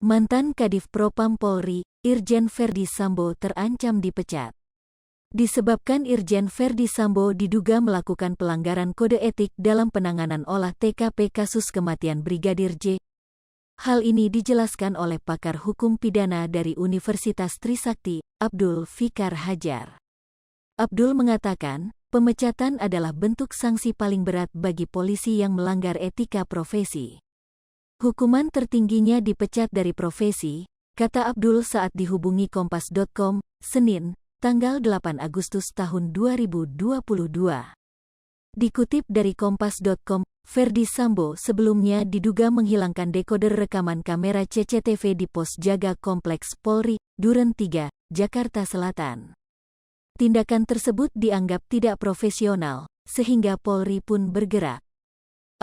Mantan Kadif Propam Polri, Irjen Verdi Sambo terancam dipecat. Disebabkan Irjen Verdi Sambo diduga melakukan pelanggaran kode etik dalam penanganan olah TKP kasus kematian Brigadir J. Hal ini dijelaskan oleh pakar hukum pidana dari Universitas Trisakti, Abdul Fikar Hajar. Abdul mengatakan, pemecatan adalah bentuk sanksi paling berat bagi polisi yang melanggar etika profesi. Hukuman tertingginya dipecat dari profesi, kata Abdul saat dihubungi Kompas.com, Senin, tanggal 8 Agustus tahun 2022. Dikutip dari Kompas.com, Verdi Sambo sebelumnya diduga menghilangkan dekoder rekaman kamera CCTV di pos jaga Kompleks Polri, Duren 3, Jakarta Selatan. Tindakan tersebut dianggap tidak profesional, sehingga Polri pun bergerak.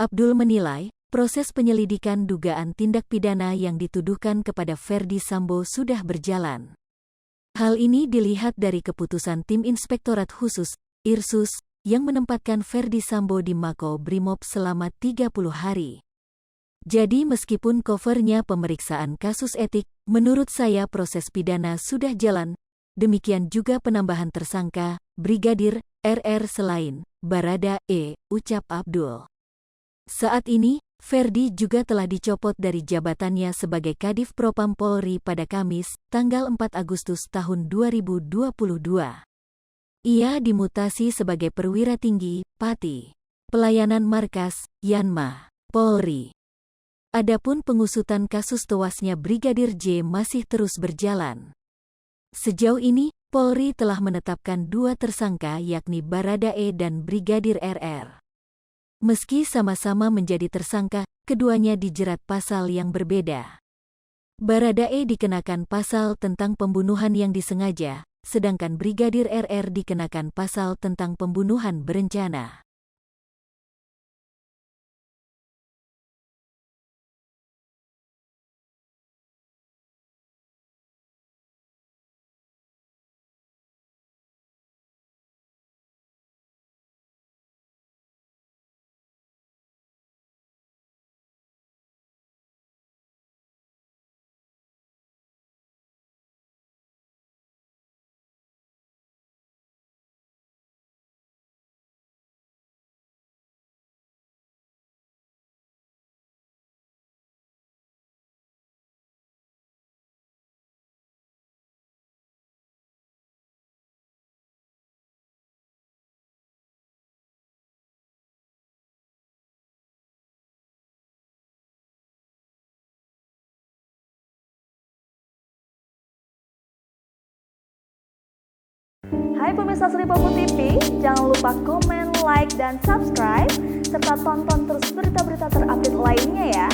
Abdul menilai, proses penyelidikan dugaan tindak pidana yang dituduhkan kepada Verdi Sambo sudah berjalan. Hal ini dilihat dari keputusan Tim Inspektorat Khusus, Irsus, yang menempatkan Verdi Sambo di Mako Brimob selama 30 hari. Jadi meskipun covernya pemeriksaan kasus etik, menurut saya proses pidana sudah jalan, demikian juga penambahan tersangka, Brigadir RR selain Barada E, ucap Abdul. Saat ini, Verdi juga telah dicopot dari jabatannya sebagai Kadif Propam Polri pada Kamis, tanggal 4 Agustus tahun 2022. Ia dimutasi sebagai perwira tinggi, Pati, Pelayanan Markas, Yanma, Polri. Adapun pengusutan kasus tewasnya Brigadir J masih terus berjalan. Sejauh ini, Polri telah menetapkan 2 tersangka yakni Barada E dan Brigadir RR. Meski sama-sama menjadi tersangka, keduanya dijerat pasal yang berbeda. Barada E dikenakan pasal tentang pembunuhan yang disengaja, sedangkan Brigadir RR dikenakan pasal tentang pembunuhan berencana. Hai pemirsa Sri Popo TV, jangan lupa komen, like, dan subscribe, serta tonton terus berita-berita terupdate lainnya ya.